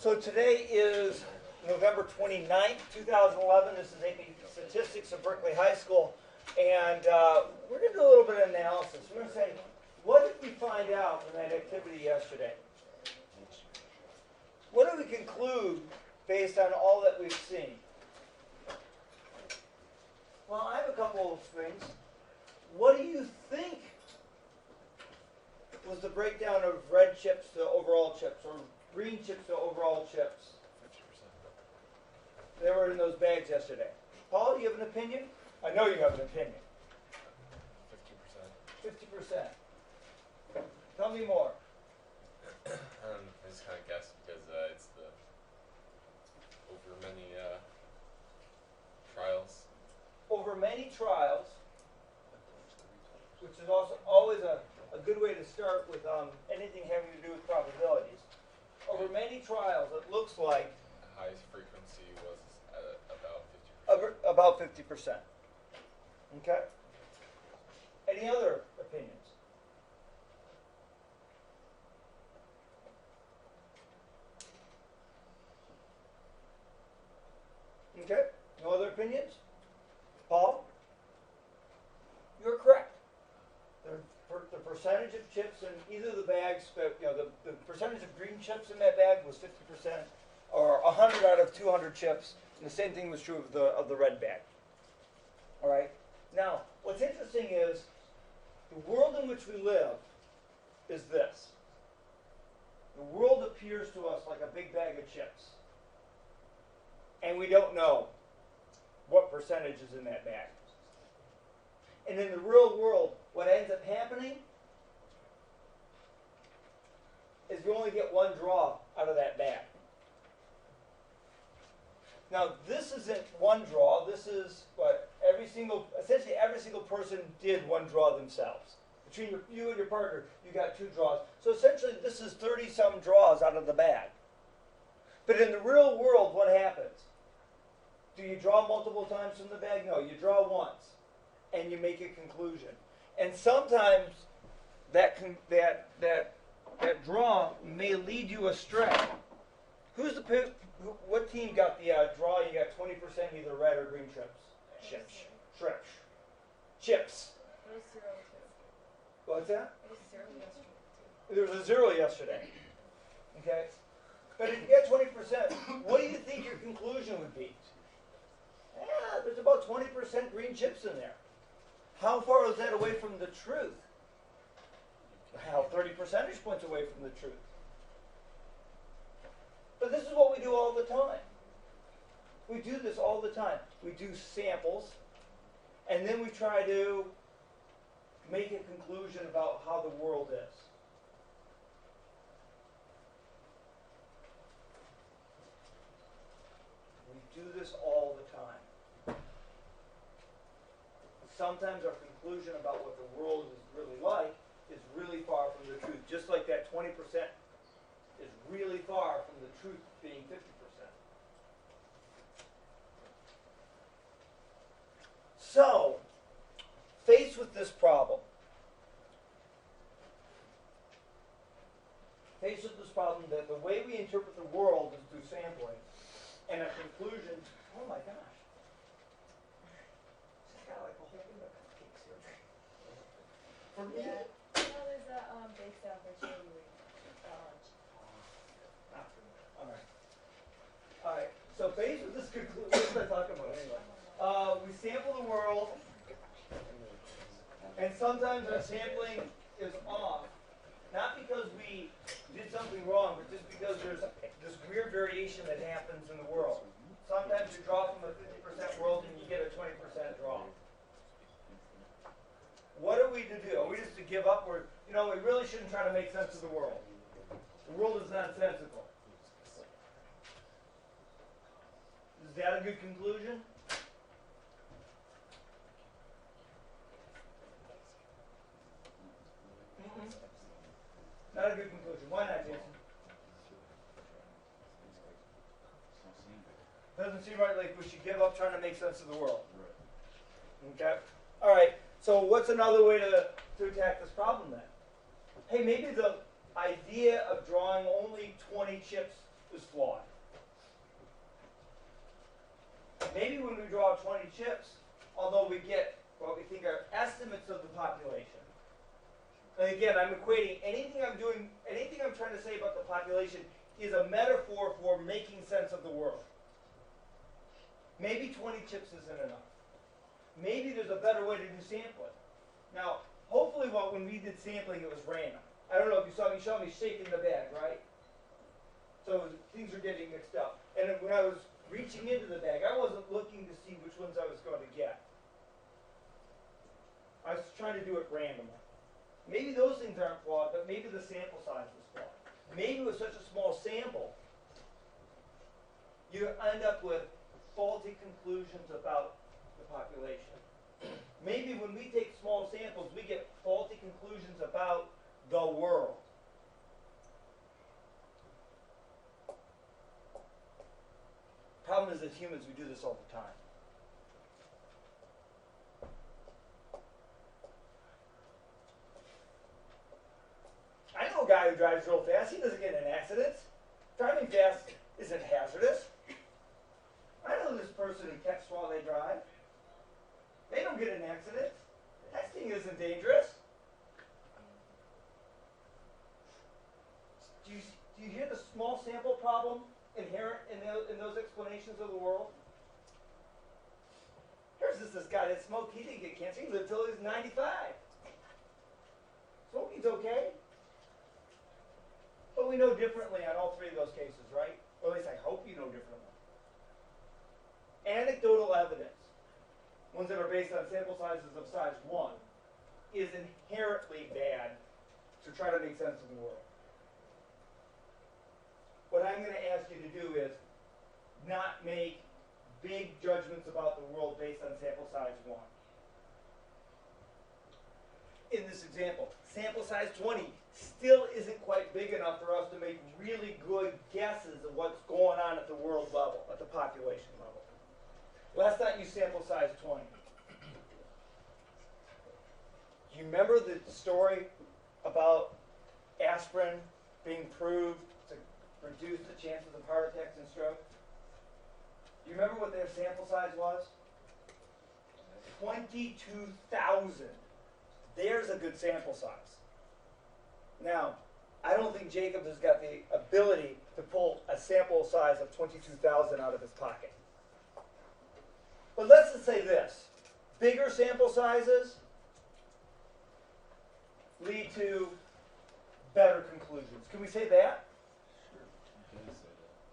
So today is November 29th, 2011. This is AP Statistics of Berkeley High School. And we're going to do a little bit of analysis. We're going to say, what did we find out from that activity yesterday? What do we conclude based on all that we've seen? Well, I have a couple of things. What do you think was the breakdown of red chips to overall chips, or green chips to overall chips? 50%. They were in those bags yesterday. Paul, you have an opinion? I know you have an opinion. 50%. 50%. Tell me more. I just kind of guessed because it's the over many trials. Over many trials, which is also always a good way to start with anything having to do with probabilities. Over many trials, it looks like The highest frequency was about about 50%. 50%. Okay? Any other opinions? Okay? No other opinions? Paul? You're correct. The percentage of chips in either of the bags, the percentage of green chips in that bag was 50%, or 100 out of 200 chips, and the same thing was true of the red bag. All right? Now, what's interesting is the world in which we live is this. The world appears to us like a big bag of chips, and we don't know what percentage is in that bag. And in the real world, what ends up happening is we only get one draw out of that bag. Now, this isn't one draw. This is what essentially every single person did one draw themselves. Between you and your partner, you got two draws. So essentially, this is 30-some draws out of the bag. But in the real world, what happens? Do you draw multiple times from the bag? No, you draw once, and you make a conclusion. And sometimes that draw may lead you astray. What team got the draw? You got 20% either red or green chips. Chips. Chips. It was 0 too. What's that? It was 0 yesterday too. There was a 0 yesterday. Okay? But if you get 20%, what do you think your conclusion would be? Yeah, there's about 20% green chips in there. How far is that away from the truth? How 30 percentage points away from the truth. But this is what we do all the time. We do this all the time. We do samples, and then we try to make a conclusion about how the world is. We do this all the time. Sometimes our conclusion about what the world is really like is really far from the truth. Just like that 20% is really far from the truth being 50%. So, faced with this problem, that the way we interpret the world is through sampling, and a conclusion, oh my gosh. Got like a whole thing of cupcakes here. For me? Yeah. No, there's a bake sale for cheerleading at lunch. Alright, so based on this conclusion, what was I talking about anyway? We sample the world, and sometimes our sampling is off. Not because we did something wrong, but just because there's this weird variation that happens in the world. Sometimes you draw from a 50% world and you get a 20% draw. What are we to do? Are we just to give up? Or, we really shouldn't try to make sense of the world. The world is nonsensical. Is that a good conclusion? Not a good conclusion. Why not, Jason? Doesn't seem right, like we should give up trying to make sense of the world. Okay? Alright, so what's another way to attack this problem then? Hey, maybe the idea of drawing only 20 chips is flawed. Maybe when we draw 20 chips, although we get what we think are estimates of the population. And again, I'm equating anything I'm doing, anything I'm trying to say about the population is a metaphor for making sense of the world. Maybe 20 chips isn't enough. Maybe there's a better way to do sampling. Now, hopefully when we did sampling, it was random. I don't know if you saw me shaking the bag, right? So things were getting mixed up. And when I was reaching into the bag, I wasn't looking to see which ones I was going to get. I was trying to do it randomly. Maybe those things aren't flawed, but maybe the sample size is flawed. Maybe with such a small sample, you end up with faulty conclusions about the population. Maybe when we take small samples, we get faulty conclusions about the world. Problem is, as humans, we do this all the time. I know a guy who drives real fast. He doesn't get in accidents. Driving fast isn't hazardous. I know this person who texts while they drive. They don't get in accidents. Texting isn't dangerous. Do you hear the small sample problem inherent in those explanations of the world? Here's this guy that smoked. He didn't get cancer. He lived till he was 95. Smoking's okay. But we know differently on all three of those cases, right? Or at least I hope you know differently. Anecdotal evidence, ones that are based on sample sizes of size 1, is inherently bad to try to make sense of the world. What I'm going to ask you to do is not make big judgments about the world based on sample size 1. In this example, sample size 20 still isn't quite big enough for us to make really good guesses of what's going on at the world level, at the population level. Let's not use sample size 20. Do you remember the story about aspirin being proved to reduce the chances of heart attacks and stroke? Do you remember what their sample size was? 22,000. There's a good sample size. Now, I don't think Jacob has got the ability to pull a sample size of 22,000 out of his pocket. But let's just say this. Bigger sample sizes lead to better conclusions. Can we say that?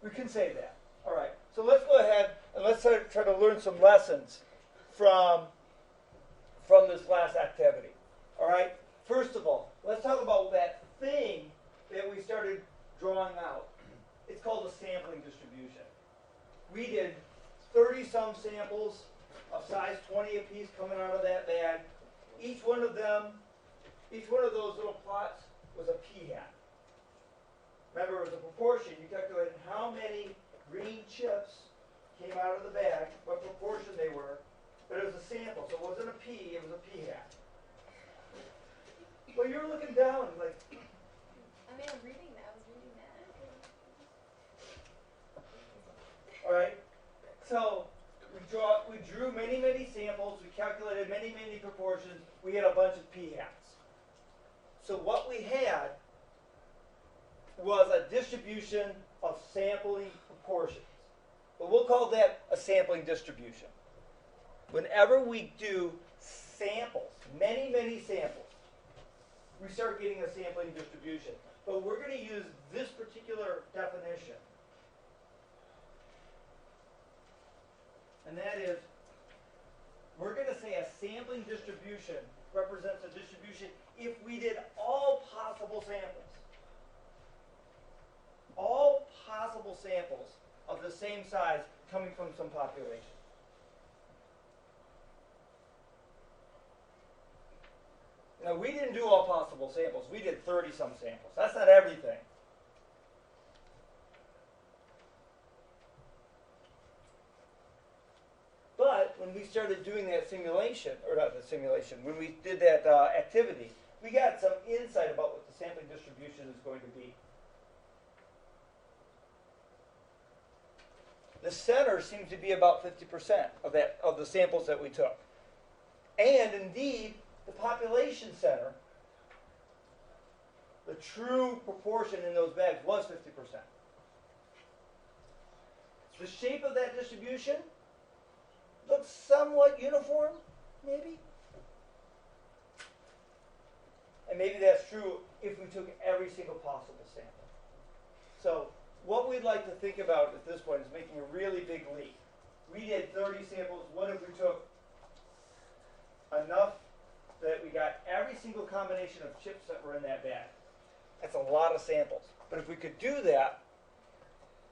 We can say that. All right. So let's go ahead and let's try to learn some lessons from this last activity. All right. First of all, let's talk about that thing that we started drawing out. It's called a sampling distribution. We did 30-some samples of size 20 apiece coming out of that bag. Each one of those little plots was a p-hat. Remember, it was a proportion. You calculated how many green chips came out of the bag, what proportion they were, but it was a sample, so it wasn't a p, it was a p-hat. Well, you're looking down like... I mean, I'm reading that. I was reading that. All right. So we drew many, many samples. We calculated many, many proportions. We had a bunch of p-hats. So what we had was a distribution of sampling proportions. But we'll call that a sampling distribution. Whenever we do samples, many, many samples, we start getting a sampling distribution. But we're going to use this particular definition. And that is, we're going to say a sampling distribution represents a distribution if we did all possible samples. All possible samples of the same size coming from some population. Now, we didn't do all possible samples. We did 30-some samples. That's not everything. But when we started doing that simulation, or not the simulation, when we did that activity, we got some insight about what the sampling distribution is going to be. the center seems to be about 50% of the samples that we took. And indeed, the population center, the true proportion in those bags was 50%. The shape of that distribution looks somewhat uniform, maybe. And maybe that's true if we took every single possible sample. So what we'd like to think about at this point is making a really big leap. We did 30 samples. What if we took enough that we got every single combination of chips that were in that bag? That's a lot of samples. But if we could do that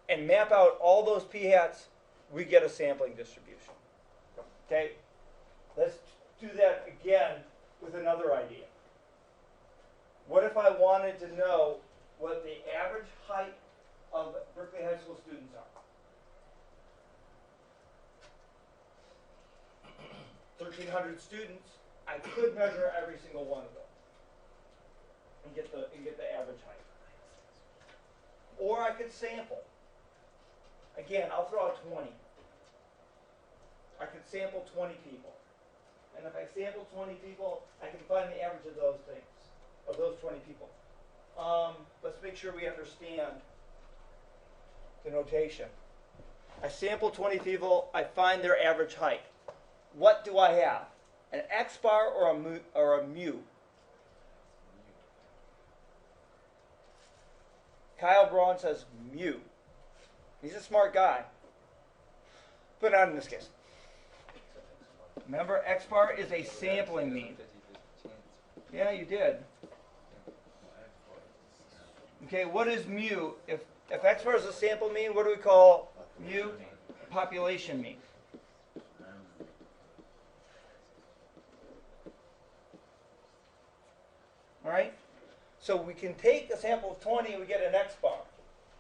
and map out all those p-hats, we get a sampling distribution. Okay? Let's do that again with another idea. What if I wanted to know what the average height of Berkeley High School students are? 1,300 students. I could measure every single one of them and get the average height. Or I could sample. Again, I'll throw out 20. I could sample 20 people. And if I sample 20 people, I can find the average of those things, of those 20 people. Let's make sure we understand the notation. I sample 20 people, I find their average height. What do I have? An X bar or a mu? Kyle Braun says mu. He's a smart guy. But not in this case. Remember, X bar is a sampling mean. Yeah, you did. Okay, what is mu? If X bar is a sample mean, what do we call mu? Population mean. All right? So we can take a sample of 20 and we get an X bar.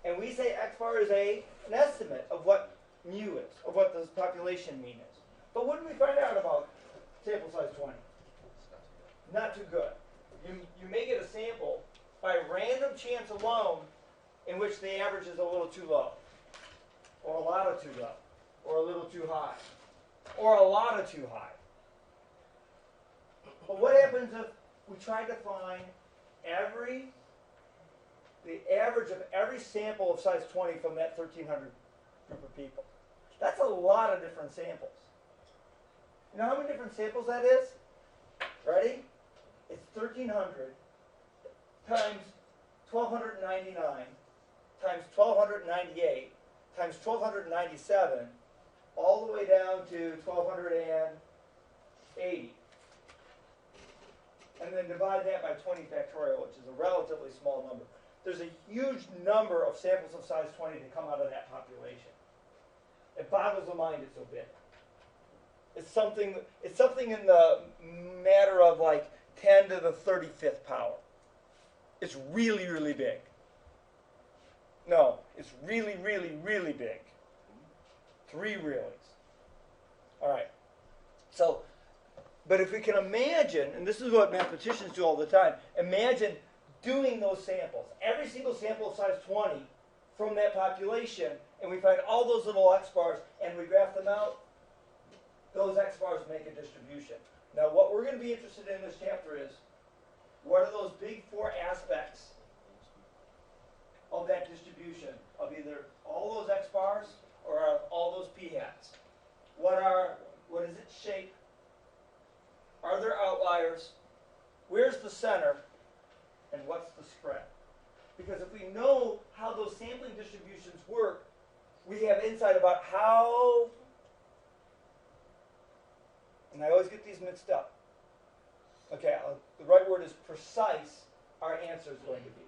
And we say X bar is an estimate of what mu is, of what the population mean is. But what did we find out about sample size 20? Not too good. You may get a sample by random chance alone in which the average is a little too low, or a lot of too low, or a little too high, or a lot of too high. But what happens if we try to find the average of every sample of size 20 from that 1,300 group of people? That's a lot of different samples. You know how many different samples that is? Ready? It's 1,300 times 1,299 times 1,298 times 1,297 all the way down to 1,280. And then divide that by 20 factorial, which is a relatively small number. There's a huge number of samples of size 20 to come out of that population. It boggles the mind it's so big. It's something in the matter of like 10 to the 35th power. It's really, really big. No, it's really, really, really big. 3 reallys. All right. So, but if we can imagine, and this is what mathematicians do all the time, imagine doing those samples, every single sample of size 20 from that population, and we find all those little X bars, and we graph them out, those X bars make a distribution. Now what we're going to be interested in this chapter is, what are those big 4 aspects of that distribution, of either all those X bars or all those p hats? What is its shape? Are there outliers? Where's the center? And what's the spread? Because if we know how those sampling distributions work, we have insight about how, and I always get these mixed up. Okay, the right word is precise our answer is going to be.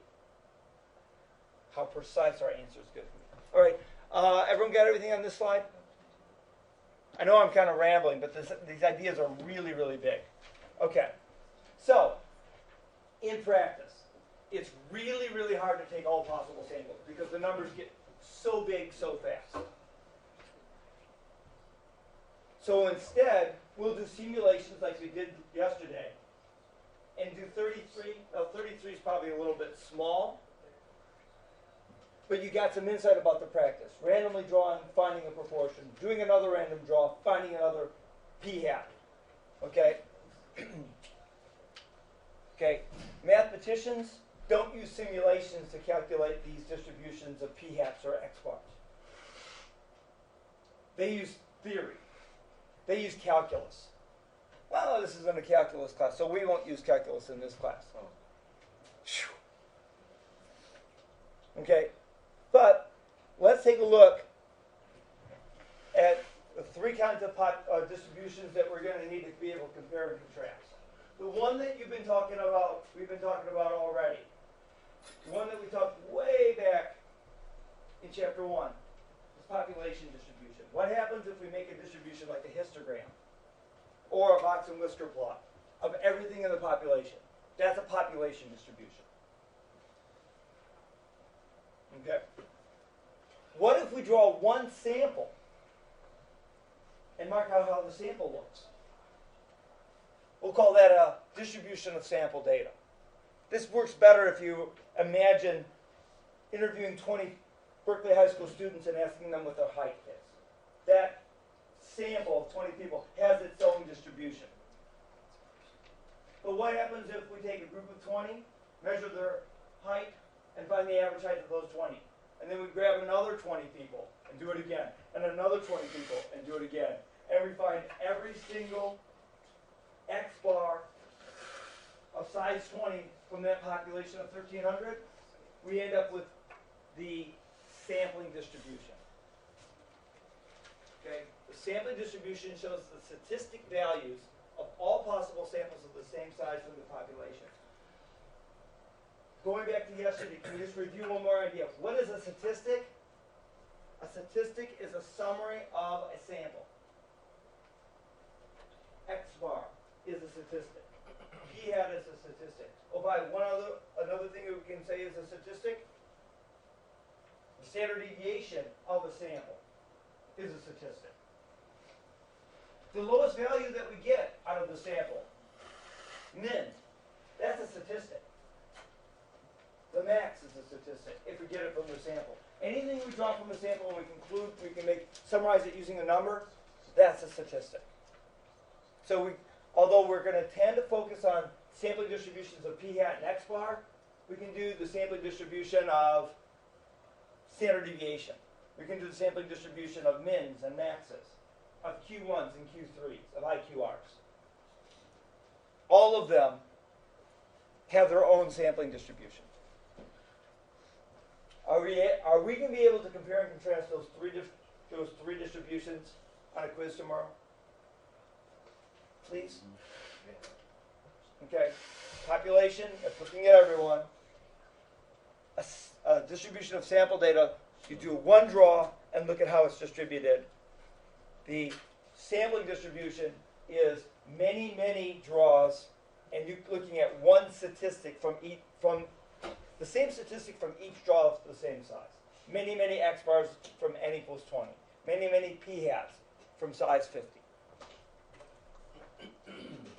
How precise our answer is going to be. All right, everyone got everything on this slide? I know I'm kind of rambling, but these ideas are really, really big. Okay, so in practice, it's really, really hard to take all possible samples because the numbers get so big so fast. So instead, we'll do simulations like we did yesterday and do 33. Now, 33 is probably a little bit small. but you got some insight about the practice. Randomly drawing, finding a proportion, doing another random draw, finding another p-hat. Okay? Okay, mathematicians don't use simulations to calculate these distributions of p-hats or x-bars. They use theory. They use calculus. Well, this isn't a calculus class, so we won't use calculus in this class. Phew. Okay, but let's take a look at the three kinds of distributions that we're going to need to be able to compare and contrast. The one that we've been talking about already. The one that we talked way back in chapter 1 is population distribution. What happens if we make a distribution like a histogram or a box and whisker plot of everything in the population? That's a population distribution. Okay. What if we draw one sample and mark out how the sample looks? We'll call that a distribution of sample data. This works better if you imagine interviewing 20 Berkeley High School students and asking them what their height is. That sample of 20 people has its own distribution. But what happens if we take a group of 20, measure their height, and find the average height of those 20? And then we grab another 20 people and do it again, and another 20 people and do it again. And we find every single X bar of size 20 from that population of 1,300, we end up with the sampling distribution. Okay? The sampling distribution shows the statistic values of all possible samples of the same size from the population. Going back to yesterday, can we just review one more idea? What is a statistic? A statistic is a summary of a sample. X bar is a statistic. P-hat is a statistic. Oh, by another thing that we can say is a statistic. The standard deviation of a sample is a statistic. The lowest value that we get out of the sample, min, that's a statistic. The max is a statistic if we get it from the sample. Anything we draw from the sample and we conclude, we can summarize it using a number, that's a statistic. So although we're going to tend to focus on sampling distributions of p-hat and x-bar, we can do the sampling distribution of standard deviation. We can do the sampling distribution of mins and maxes, of Q1s and Q3s, of IQRs. All of them have their own sampling distribution. Are we going to be able to compare and contrast those three distributions on a quiz tomorrow? Please? Okay. Population, that's looking at everyone. A distribution of sample data, you do one draw and look at how it's distributed. The sampling distribution is many, many draws, and you're looking at one statistic from the same statistic from each draw of the same size. Many, many X bars from n equals 20. Many, many P hats from size 50.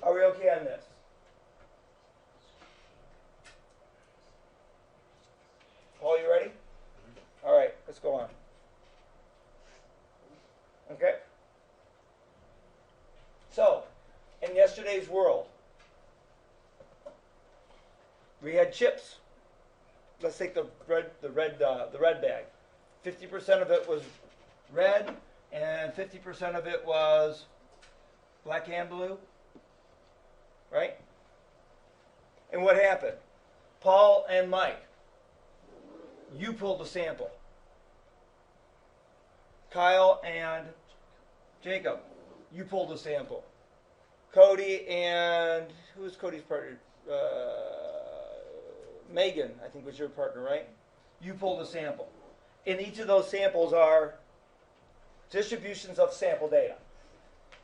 Are we okay on this? Paul, you ready? All right, let's go on. Okay? So, in yesterday's world, we had chips. Let's take the red bag. 50% of it was red, and 50% of it was black and blue. Right? And what happened? Paul and Mike, you pulled a sample. Kyle and Jacob, you pulled a sample. Cody and, who was Cody's partner? Megan, I think was your partner, right? You pulled a sample. In each of those samples are distributions of sample data.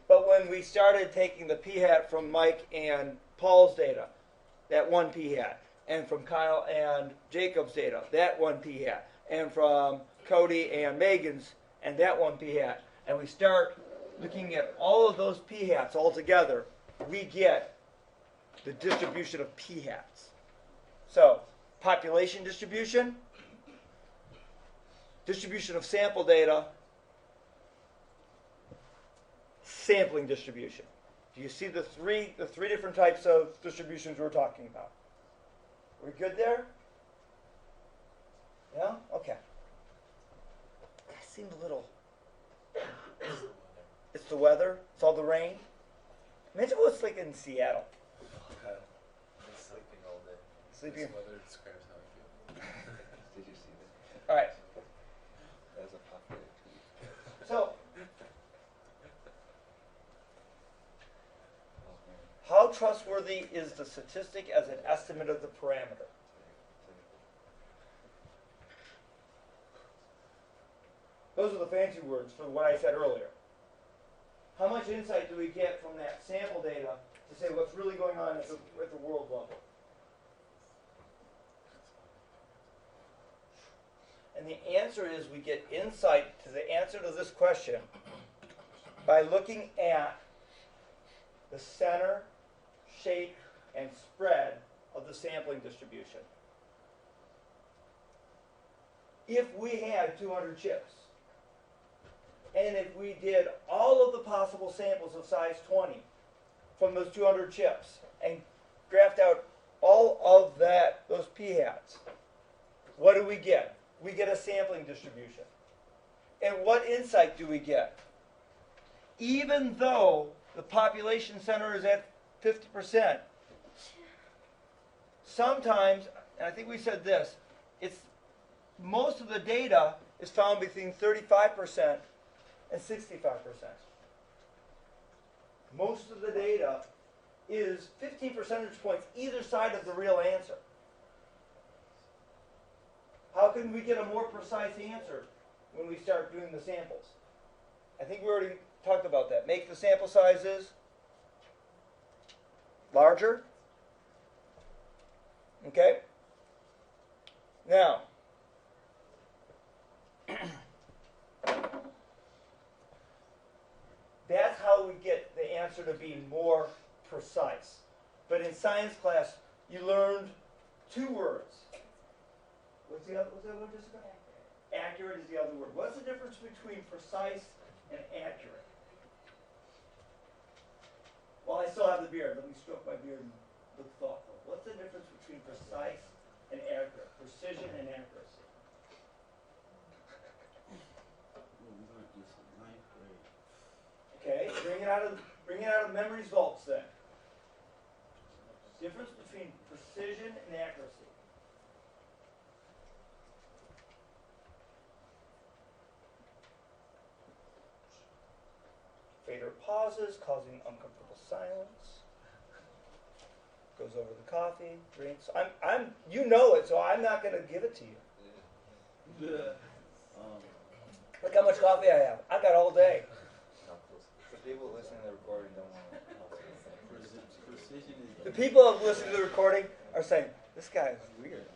But when we started taking the p-hat from Mike and Paul's data, that one p-hat, and from Kyle and Jacob's data, that one p-hat, and from Cody and Megan's, and that one p-hat, and we start looking at all of those p-hats all together, we get the distribution of p-hats. So, population distribution, distribution of sample data, sampling distribution. Do you see the three different types of distributions we're talking about? We good there? Yeah? Okay. That seemed a little... It's the weather? It's all the rain? Imagine what it's like in Seattle. I'm sleeping all day. Sleeping. This weather describes how I feel. Did you see that? All right. That's a popular tweet. So, Oh, man. how trustworthy is the statistic as an estimate of the parameter? Those are the fancy words for what I said earlier. How much insight do we get from that sample data to say what's really going on at the world level? And the answer is we get insight to the answer to this question by looking at the center, shape, and spread of the sampling distribution. If we had 200 chips, and if we did all of the possible samples of size 20 from those 200 chips and graphed out all of those p-hats, what do we get? We get a sampling distribution. And what insight do we get? Even though the population center is at 50%, sometimes, and I think we said this, most of the data is found between 35% and 65%. Most of the data is 15 percentage points either side of the real answer. How can we get a more precise answer when we start doing the samples? I think we already talked about that. Make the sample sizes larger. Okay? Now, that's how we get the answer to be more precise. But in science class, you learned two words. What's the other one, Jessica? Accurate is the other word. What's the difference between precise and accurate? Well, I still have the beard. Let me stroke my beard and look thoughtful. What's the difference between precise and accurate? Precision and accuracy. Okay, bring it out of memory's vaults then. Difference between precision and accuracy. Fader pauses, causing uncomfortable silence. Goes over the coffee, drinks. You know it, so I'm not going to give it to you. Look how much coffee I have. I got all day. The people listening to the recording don't want to. Precision is. The people who listen to the recording are saying, "This guy is weird."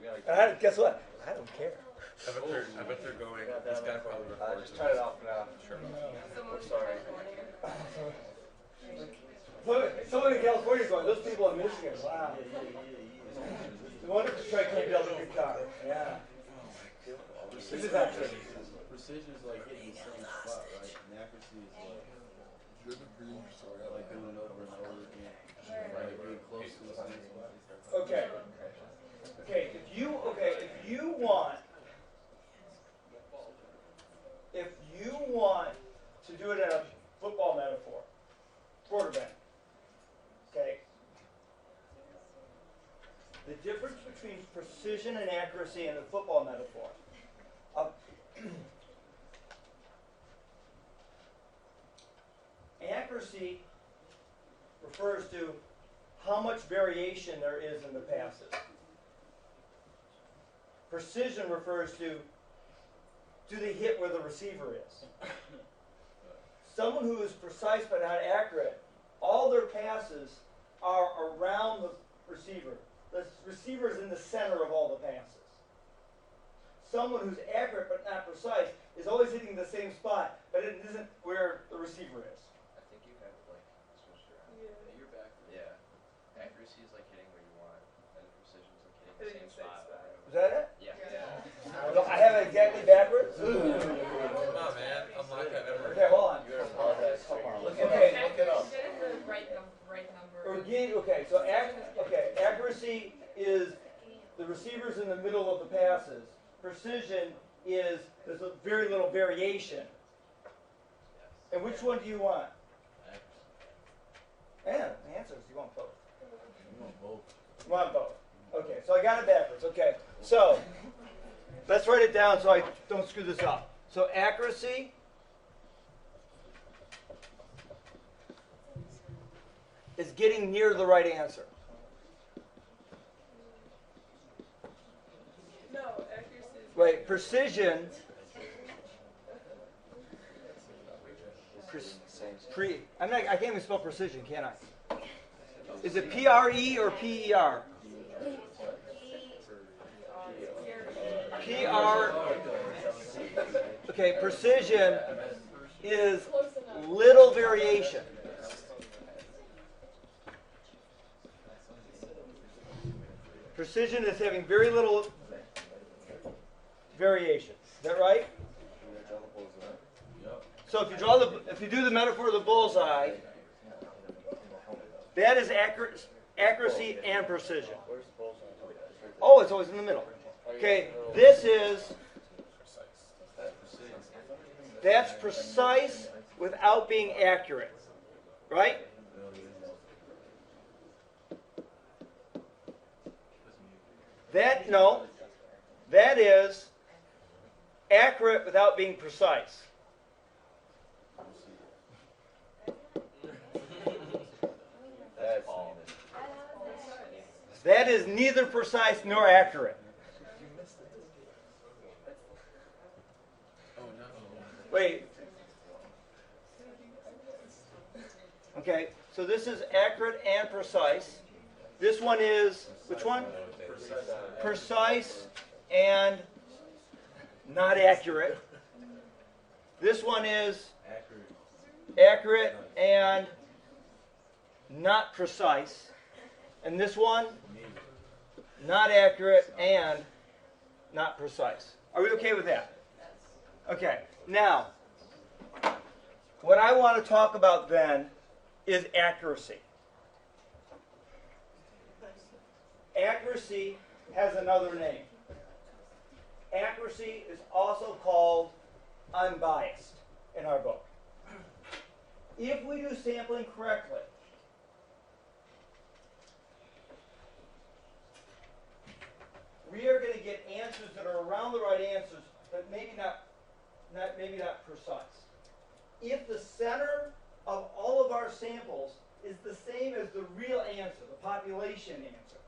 Yeah. And guess what? I don't care. I bet they're going. This guy probably records. Just turn it off now. Sure. We're sorry. Someone in California is going, those people in Michigan, wow. No wonder Detroit can't build a good car. Yeah. This is actually. Precision is like hitting the same spot, right? And accuracy is like doing it over and over again. Like being close to the same spot. Okay. Okay, if you want to do it in a football metaphor, quarterback, okay, the difference between precision and accuracy in a football metaphor, accuracy refers to how much variation there is in the passes. Precision refers to, do they hit where the receiver is? Someone who is precise but not accurate, all their passes are around the receiver. The receiver is in the center of all the passes. Someone who's accurate but not precise is always hitting the same spot, but it isn't where the receiver is. I think you have it like switched around. Yeah. You're back. Yeah. Accuracy is like hitting where you want, and precision is like hitting the same spot. Is that it? Yeah. No, I have it exactly precision is there's a very little variation. And which one do you want? And the answer is you want both. You want both. You want both. Okay, so I got it backwards. Okay, so let's write it down so I don't screw this up. So accuracy is getting near the right answer. No, accuracy is. Wait, precision. I can't even spell precision, can I? Is it P-R-E or P-E-R? P-R. Okay, precision is little variation. Precision is having very little variation. Is that right? So if you do the metaphor of the bullseye, that is accuracy and precision. Oh, it's always in the middle. Okay, that's precise without being accurate, right? That is accurate without being precise. That is neither precise nor accurate. Wait. Okay, so this is accurate and precise. This one is, which one? Precise and not accurate. This one is accurate and not precise. And this one, not accurate and not precise. Are we okay with that? Okay. Now, what I want to talk about then is accuracy. Accuracy has another name. Accuracy is also called unbiased in our book. If we do sampling correctly, we are going to get answers that are around the right answers, but maybe not precise. If the center of all of our samples is the same as the real answer, the population answer,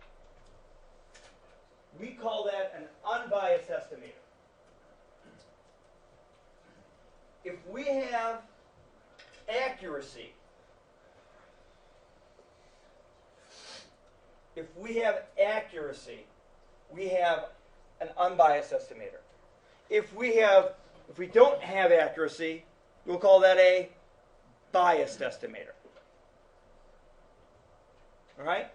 we call that an unbiased estimator. If we have accuracy, we have an unbiased estimator. If we don't have accuracy, we'll call that a biased estimator. All right?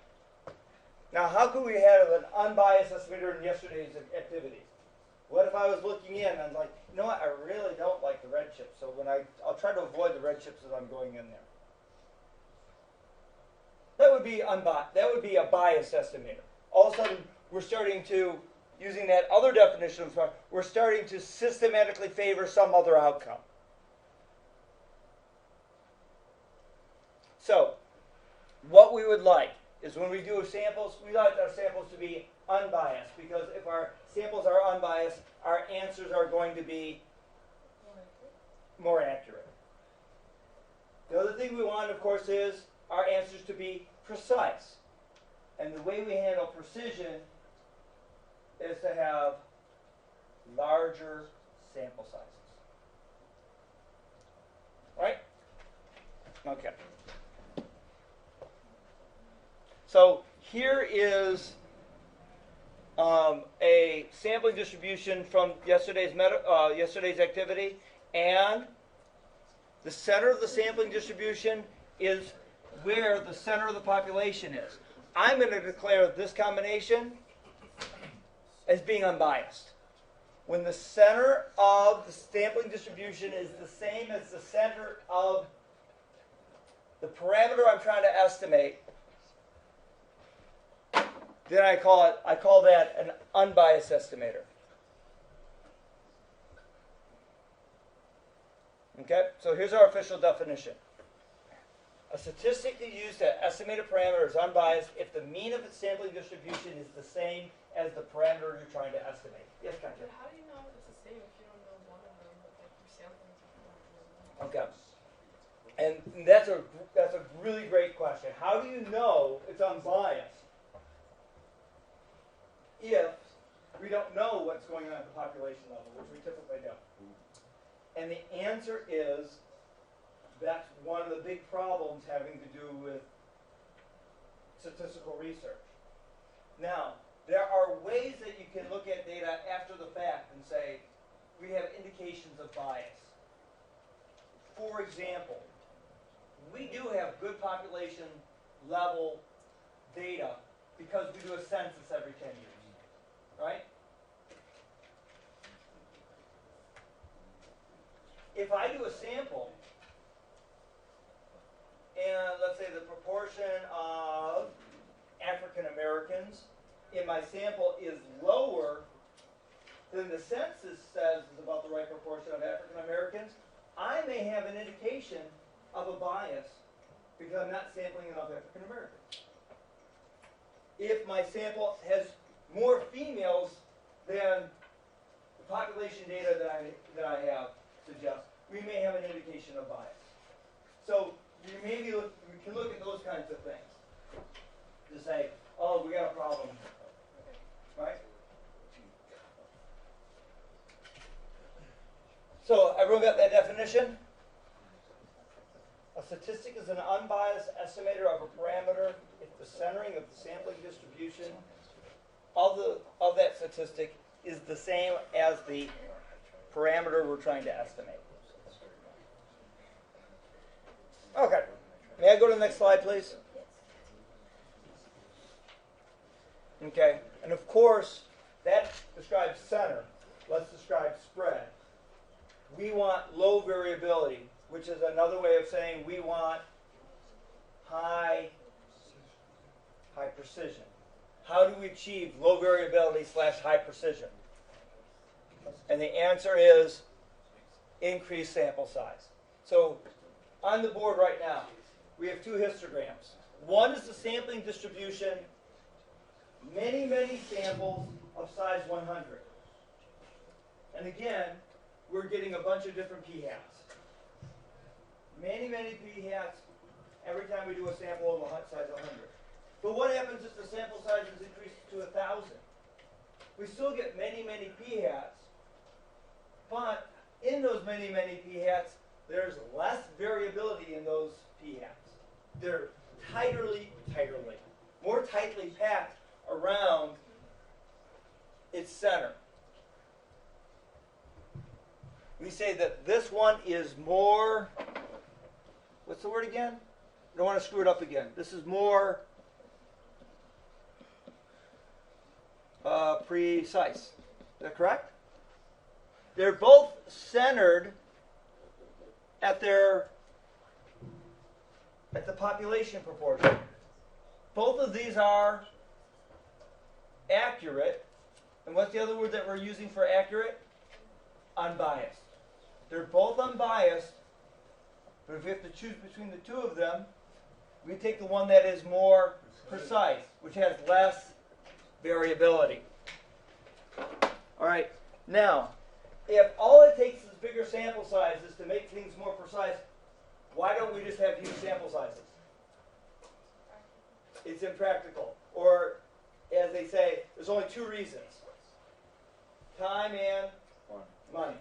Now, how could we have an unbiased estimator in yesterday's activities? What if I was looking in and I'm like, you know what, I really don't like the red chips, so I'll try to avoid the red chips as I'm going in there. That would be a biased estimator. All of a sudden, we're starting to, using that other definition, we're starting to systematically favor some other outcome. So, what we would like is when we do samples, we like our samples to be unbiased, because if our samples are unbiased, our answers are going to be more accurate. The other thing we want, of course, is our answers to be precise. And the way we handle precision is to have larger sample sizes. Right? Okay. So here is a sampling distribution from yesterday's activity, and the center of the sampling distribution is where the center of the population is. I'm going to declare this combination as being unbiased. When the center of the sampling distribution is the same as the center of the parameter I'm trying to estimate, then I call that an unbiased estimator. Okay, so here's our official definition. A statistic is used to estimate a parameter is unbiased if the mean of its sampling distribution is the same as the parameter you're trying to estimate. Yes, Katja? But how do you know if it's the same if you don't know one of them, but like your sampling is different? Okay. And that's a really great question. How do you know it's unbiased if we don't know what's going on at the population level, which we typically don't? And the answer is that's one of the big problems having to do with statistical research. Now, there are ways that you can look at data after the fact and say, we have indications of bias. For example, we do have good population level data because we do a census every 10 years, right? If I do a sample, and let's say the proportion of African Americans in my sample is lower than the census says is about the right proportion of African Americans, I may have an indication of a bias because I'm not sampling enough African Americans. If my sample has more females than the population data that I have suggests, we may have an indication of bias. So we can look at those kinds of things to say, oh, we got a problem, right? So everyone got that definition? A statistic is an unbiased estimator of a parameter if the centering of the sampling distribution of that statistic is the same as the parameter we're trying to estimate. Okay. May I go to the next slide, please? Okay. And of course, that describes center. Let's describe spread. We want low variability, which is another way of saying we want high precision. How do we achieve low variability / high precision? And the answer is increase sample size. So on the board right now, we have two histograms. One is the sampling distribution, many, many samples of size 100. And again, we're getting a bunch of different p-hats. Many, many p-hats every time we do a sample of size 100. But what happens if the sample size is increased to 1,000? We still get many, many p-hats, but in those many, many p-hats, there's less variability in those p-hats. They're more tightly packed around its center. We say that this one is more, what's the word again? I don't want to screw it up again. This is more precise. Is that correct? They're both centered at the population proportion. Both of these are accurate. And what's the other word that we're using for accurate? Unbiased. They're both unbiased, but if we have to choose between the two of them, we take the one that is more precise, which has less variability. All right. Now, if all it takes is bigger sample sizes to make things more precise, why don't we just have huge sample sizes? It's impractical. Or, as they say, there's only two reasons. Time and money.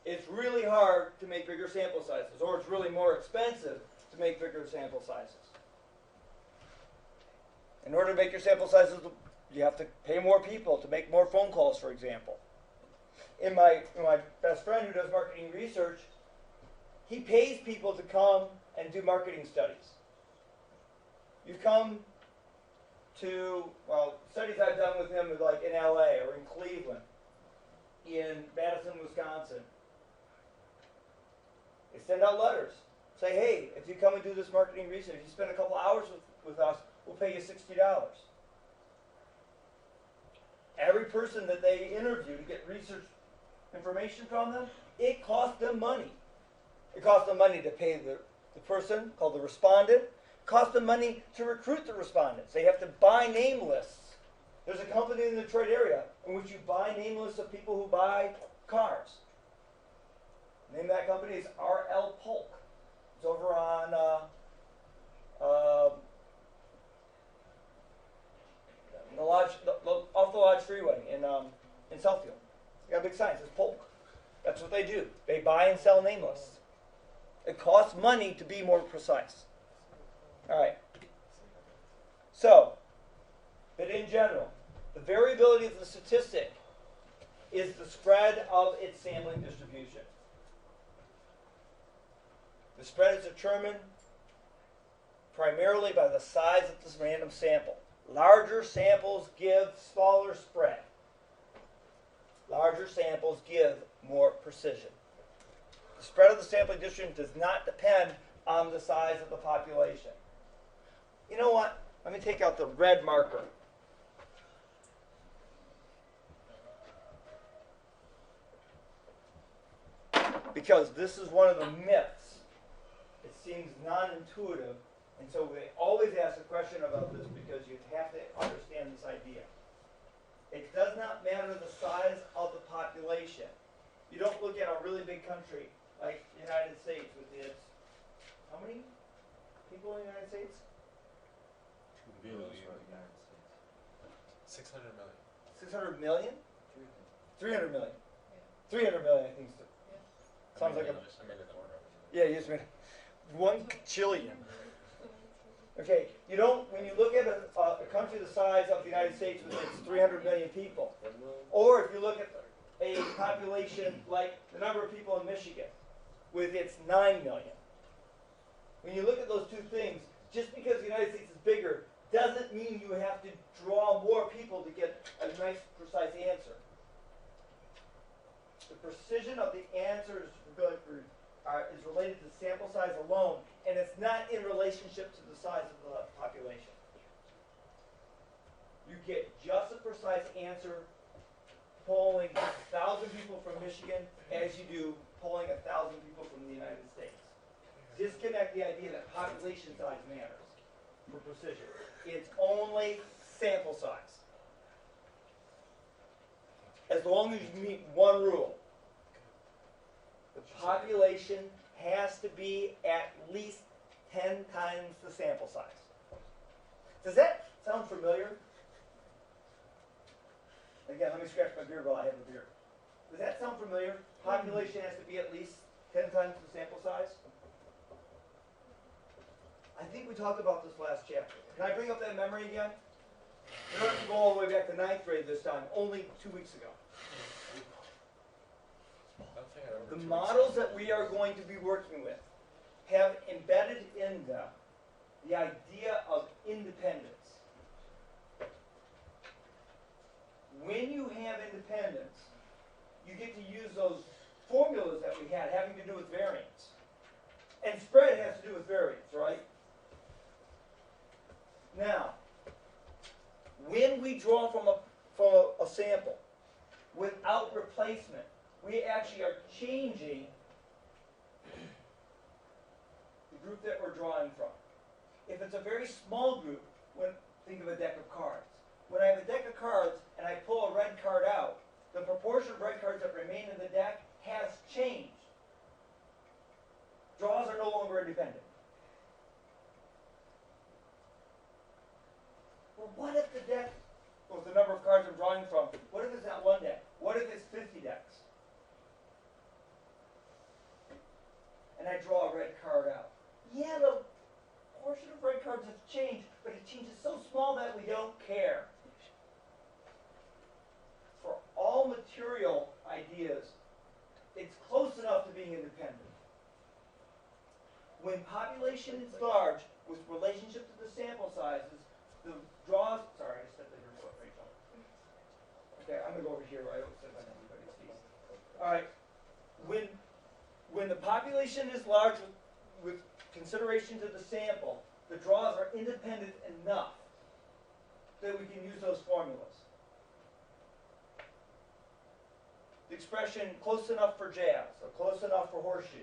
It's really hard to make bigger sample sizes, or it's really more expensive to make bigger sample sizes. In order to make your sample sizes, you have to pay more people to make more phone calls, for example. In my best friend who does marketing research, he pays people to come and do marketing studies. You come to, studies I've done with him is like in LA or in Cleveland, in Madison, Wisconsin. They send out letters. Say, hey, if you come and do this marketing research, you spend a couple hours with us, we'll pay you $60. Every person that they interview to get research information from them, it costs them money. It costs them money to pay the person called the respondent. It costs them money to recruit the respondents. They have to buy name lists. There's a company in the Detroit area in which you buy name lists of people who buy cars. The name of that company is R.L. Polk. It's over on the Lodge, off the Lodge Freeway in Southfield. They got a big sign. It says Polk. That's what they do. They buy and sell name lists. It costs money to be more precise. All right. So, but in general, the variability of the statistic is the spread of its sampling distribution. The spread is determined primarily by the size of this random sample. Larger samples give smaller spread. Larger samples give more precision. The spread of the sampling distribution does not depend on the size of the population. You know what? Let me take out the red marker. Because this is one of the myths. It seems non-intuitive, and so they always ask a question about this because you have to understand this idea. It does not matter the size of the population. You don't look at a really big country like the United States with its, how many people in the United States? 2 billion for the United States. 600 million. 600 million? 300 million. Yeah. 300 million, I think. So. Sounds like a, I made it the order. yeah, you just made 1 quillion. Okay, you don't, when you look at a country the size of the United States with its 300 million people, or if you look at a population like the number of people in Michigan with its 9 million, when you look at those two things, just because the United States is bigger doesn't mean you have to draw more people to get a nice, precise answer. The precision of the answers is related to sample size alone, and it's not in relationship to the size of the population. You get just a precise answer polling 1,000 people from Michigan as you do polling 1,000 people from the United States. Disconnect the idea that population size matters for precision. It's only sample size. As long as you meet one rule. The population has to be at least 10 times the sample size. Does that sound familiar? Again, let me scratch my beard while I have a beard. Does that sound familiar? Population has to be at least 10 times the sample size? I think we talked about this last chapter. Can I bring up that memory again? We don't have to go all the way back to 9th grade this time, only 2 weeks ago. The models that we are going to be working with have embedded in them the idea of independence. When you have independence, you get to use those formulas that we had having to do with variance. And spread has to do with variance, right? Now, when we draw from a sample without replacement, we actually are changing the group that we're drawing from. If it's a very small group, think of a deck of cards. When I have a deck of cards and I pull a red card out, the proportion of red cards that remain in the deck has changed. Draws are no longer independent. Well, what if the deck, with the number of cards I'm drawing from, what if it's not one deck? What if it's 50 decks? And I draw a red card out. Yeah, the portion of red cards has changed, but it changes so small that we don't care. For all material ideas, it's close enough to being independent. When population is large, with relationship to the sample sizes, the draws, sorry, I stepped on your foot, Rachel. Okay, I'm going to go over here. I don't step on everybody's feet. All right, when the population is large with consideration to the sample, the draws are independent enough that we can use those formulas. the expression close enough for jazz, or close enough for horseshoes,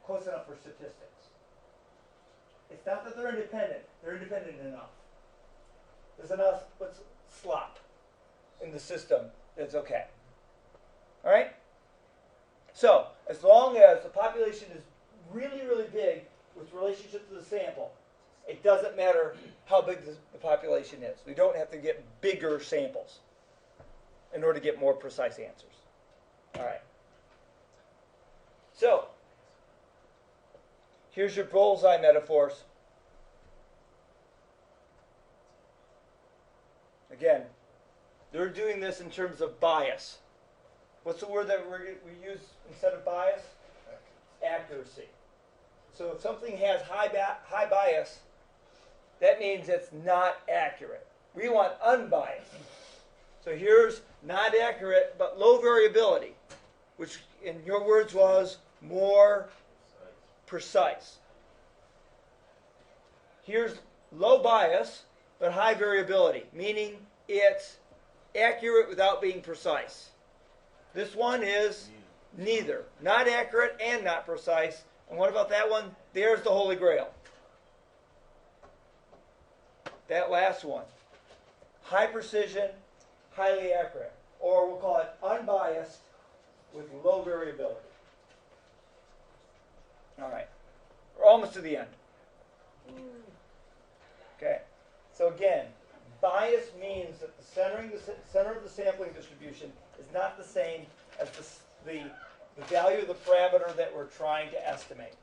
close enough for statistics. It's not that they're independent enough. There's enough slop in the system that's okay. All right? So, as long as the population is really, really big with relationship to the sample, it doesn't matter how big the population is. We don't have to get bigger samples in order to get more precise answers. All right. So, here's your bullseye metaphors. Again, they're doing this in terms of bias. What's the word that we use instead of bias? Accuracy. So if something has high bias, that means it's not accurate. We want unbiased. So here's not accurate, but low variability, which in your words was more precise. Here's low bias, but high variability, meaning it's accurate without being precise. This one is neither. Not accurate and not precise. And what about that one? There's the Holy Grail. That last one. High precision, highly accurate. Or we'll call it unbiased with low variability. All right. We're almost to the end. Okay. So again, bias means that the center of the sampling distribution is not the same as the value of the parameter that we're trying to estimate.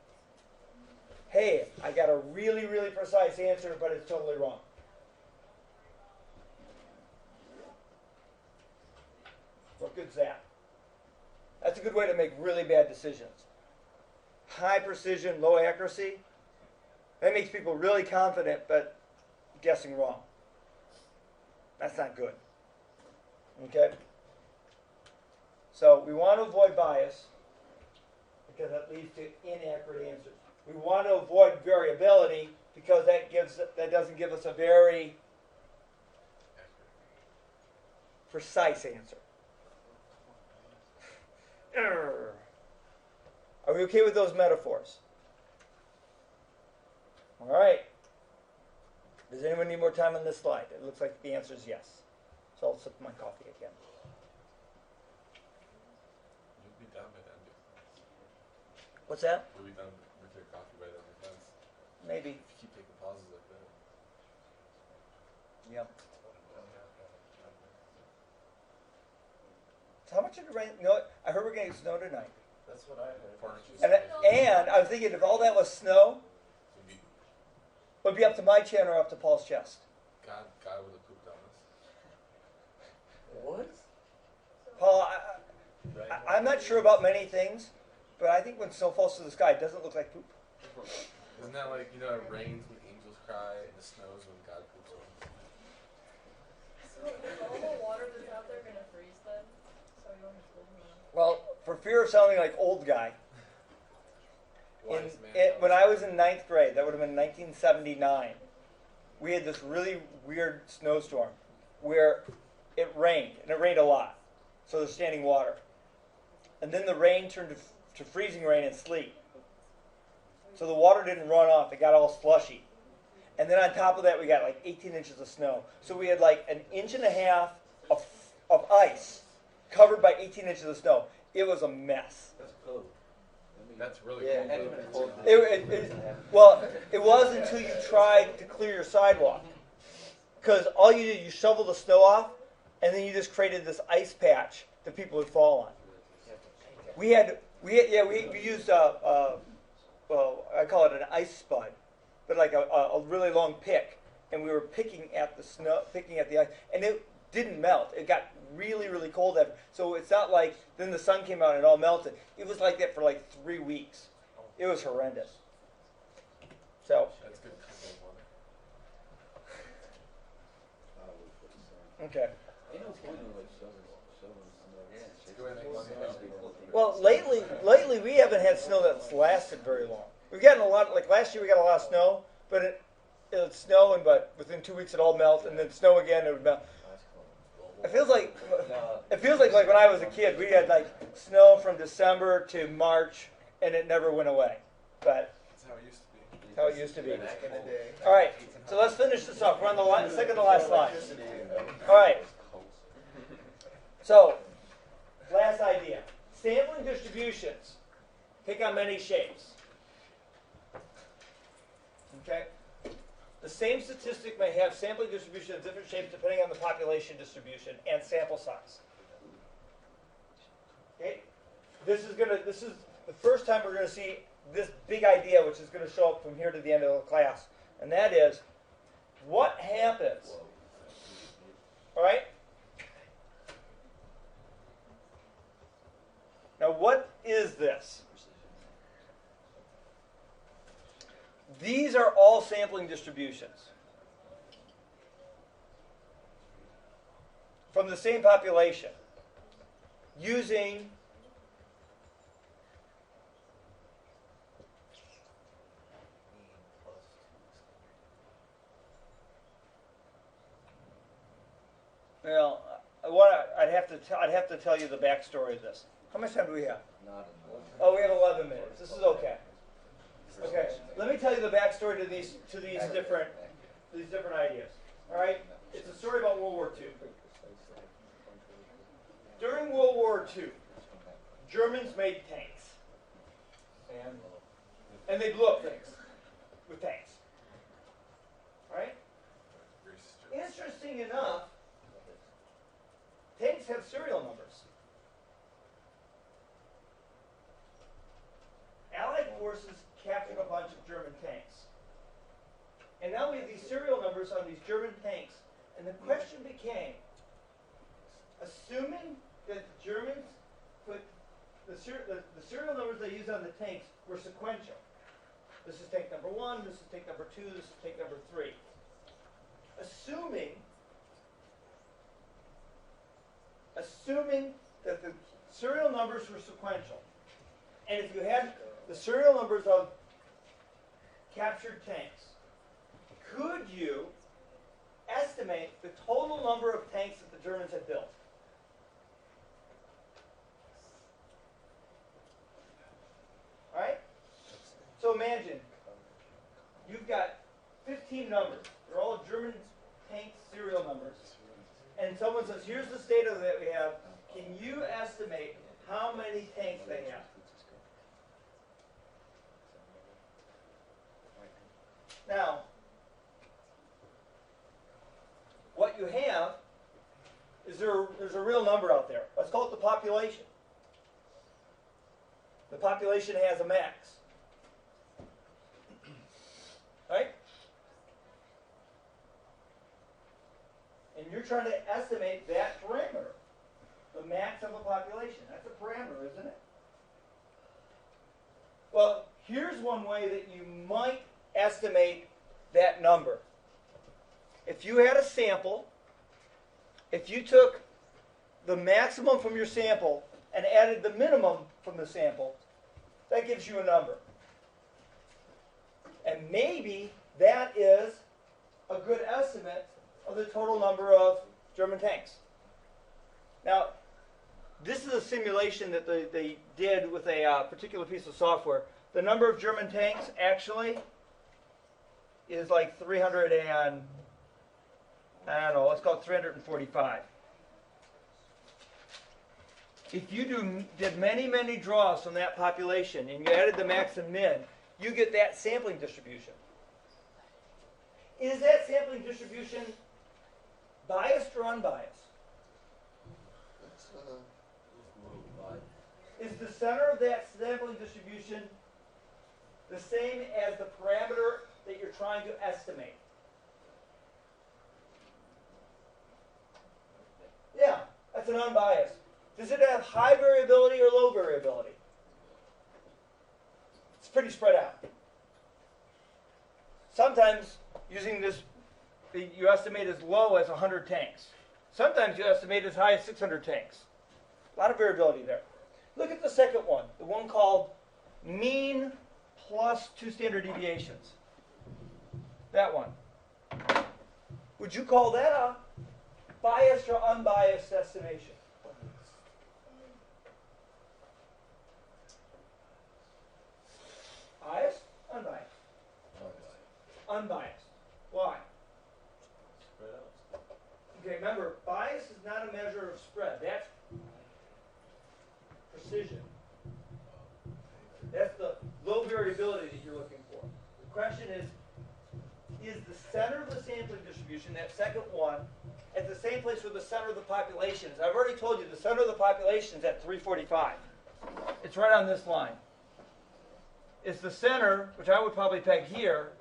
Hey, I got a really, really precise answer, but it's totally wrong. What good's that? That's a good way to make really bad decisions. High precision, low accuracy. That makes people really confident, but guessing wrong. That's not good. Okay? So we want to avoid bias because that leads to inaccurate answers. We want to avoid variability because that doesn't give us a very precise answer. Are we okay with those metaphors? All right. Does anyone need more time on this slide? It looks like the answer is yes. So I'll sip my coffee again. You'll be done by then. What's that? You'll be done with your coffee by then. Defense. Maybe. If you keep taking pauses like that. Yeah. So how much did it rain? You know what? I heard we're getting snow tonight. That's what I heard. 4 inches. And I was thinking if all that was snow, It'd be- it would be up to my chin or up to Paul's chest. God would have pooped on us. What? Paul, I'm not sure about many things, but I think when snow falls to the sky, it doesn't look like poop. Isn't that like, it rains when angels cry and it snows when God poops on us? So is all the water that's out there gonna freeze then? So you don't have to live in them? Well, for fear of sounding like old guy, Wise man. when I was in 9th grade, that would have been 1979, we had this really weird snowstorm where it rained, and it rained a lot. So there's standing water. And then the rain turned to freezing rain and sleet. So the water didn't run off, it got all slushy. And then on top of that, we got like 18 inches of snow. So we had like an inch and a half of ice covered by 18 inches of snow. It was a mess. That's cold. That's really Yeah, cool. and though. even cold. Well, it was until you tried to clear your sidewalk. Because all you did, you shoveled the snow off, and then you just created this ice patch that people would fall on. We used well, I call it an ice spud, but like a really long pick, and we were picking at the snow, picking at the ice, and it didn't melt. It got really, really cold after. So it's not like then the sun came out and it all melted. It was like that for like 3 weeks. It was horrendous. So That's good cold water. okay. Ain't no point in like shoveling snow. It's a good way to make money. Well, lately we haven't had snow that's lasted very long. We've gotten a lot. Like last year, we got a lot of snow, but it would snow, but within 2 weeks it all melt, and then snow again. It would melt. It feels like No. it feels like when I was a kid, we had like snow from December to March, and it never went away. But That's how it used to be. that's how it used to be. Back in the day. All right, so let's finish this off. We're on the second to last slide. All right. So, last idea. Sampling distributions take on many shapes. Okay? The same statistic may have sampling distribution of different shapes depending on the population distribution and sample size. Okay? This is the first time we're gonna see this big idea, which is gonna show up from here to the end of the class. And that is, what happens? All right? Now, what is this? These are all sampling distributions from the same population using well, I'd have to tell you the backstory of this. How much time do we have? Not enough. Oh, we have 11 minutes. This is okay. Okay, let me tell you the backstory to these different ideas. All right, it's a story about World War II. During World War II, Germans made tanks, and they blew up things with tanks. All right. Interesting enough, tanks have serial numbers. Allied forces captured a bunch of German tanks. And now we have these serial numbers on these German tanks. And the question became, assuming that the Germans put the serial numbers they used on the tanks were sequential. This is tank number 1, this is tank number 2, this is tank number 3. Assuming that the serial numbers were sequential. And if you had the serial numbers of captured tanks, could you estimate the total number of tanks that the Germans had built? All right? So imagine you've got 15 numbers. They're all German tank serial numbers. And someone says, here's this data that we have. Can you estimate how many tanks they have? Now, what you have is there's a real number out there. Let's call it the population. The population has a max. Right? And you're trying to estimate that parameter. The max of a population. That's a parameter, isn't it? Well, here's one way that you might estimate that number. If you had a sample, if you took the maximum from your sample and added the minimum from the sample, that gives you a number. And maybe that is a good estimate of the total number of German tanks. Now, this is a simulation that they did with a particular piece of software. The number of German tanks actually is like 300 and, I don't know, let's call it 345. If you did many draws from that population and you added the max and min, you get that sampling distribution. Is that sampling distribution biased or unbiased? Is the center of that sampling distribution the same as the parameter that you're trying to estimate? Yeah, that's an unbiased. Does it have high variability or low variability? It's pretty spread out. Sometimes using this, you estimate as low as 100 tanks. Sometimes you estimate as high as 600 tanks. A lot of variability there. Look at the second one, the one called mean plus 2 standard deviations. That one. Would you call that a biased or unbiased estimation? Biased? Unbiased? Unbiased. Why? Spread out. Okay, remember, bias is not a measure of spread. That's precision. That's the low variability that you're looking for. The question is the center of the sampling distribution, that second one, at the same place where the center of the population is? I've already told you the center of the population is at 345. It's right on this line. Is the center, which I would probably peg here,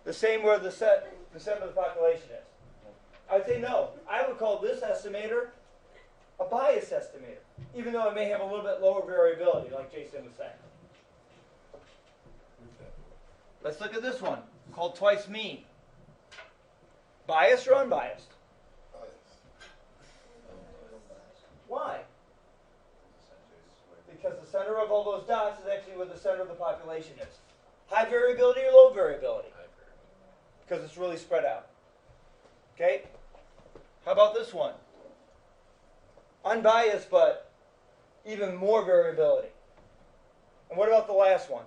the same where the center of the population is? I would say no. I would call this estimator a bias estimator, even though it may have a little bit lower variability, like Jason was saying. Let's look at this one, called twice mean. Biased or unbiased? Why? Because the center of all those dots is actually where the center of the population is. High variability or low variability? Because it's really spread out. Okay? How about this one? Unbiased, but even more variability. And what about the last one?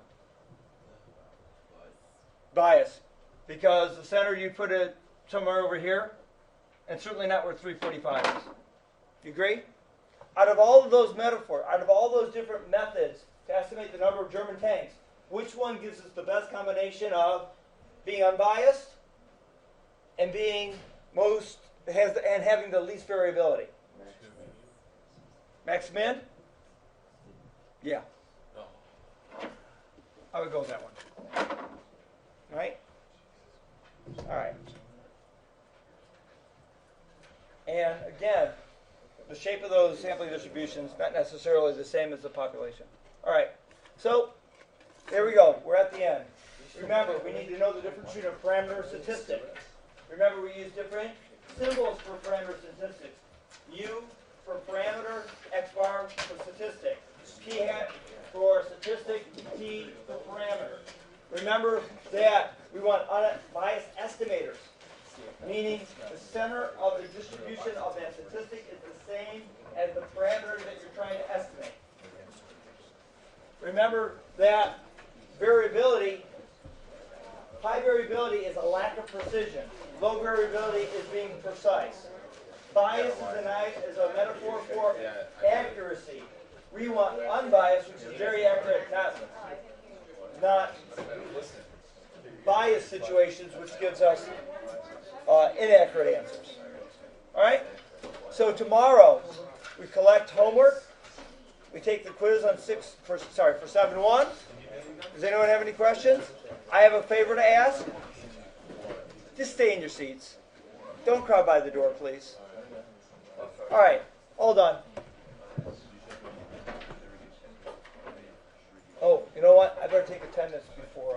Bias. Because the center, you put it somewhere over here, and certainly not where 345 is. You agree? Out of all of those metaphors, out of all those different methods to estimate the number of German tanks, which one gives us the best combination of being unbiased and being and having the least variability? Max min? Yeah. I would go with that one. Right? All right. And again, the shape of those sampling distributions not necessarily the same as the population. All right. So there we go. We're at the end. Remember, we need to know the difference between a parameter and statistic. Remember, we use different symbols for parameter statistics. U for parameter, X bar for statistic. P hat for statistic, T for parameter. Remember that we want unbiased estimators, meaning the center of the distribution of that statistic is the same as the parameter that you're trying to estimate. Remember that variability, high variability is a lack of precision. Low variability is being precise. Bias is a metaphor for accuracy. We want unbiased, which is very accurate, not biased situations, which gives us inaccurate answers. All right? So tomorrow, we collect homework. We take the quiz on for 7-1. Does anyone have any questions? I have a favor to ask. Just stay in your seats. Don't crowd by the door, please. All right, all done. Oh, you know what? I better take attendance before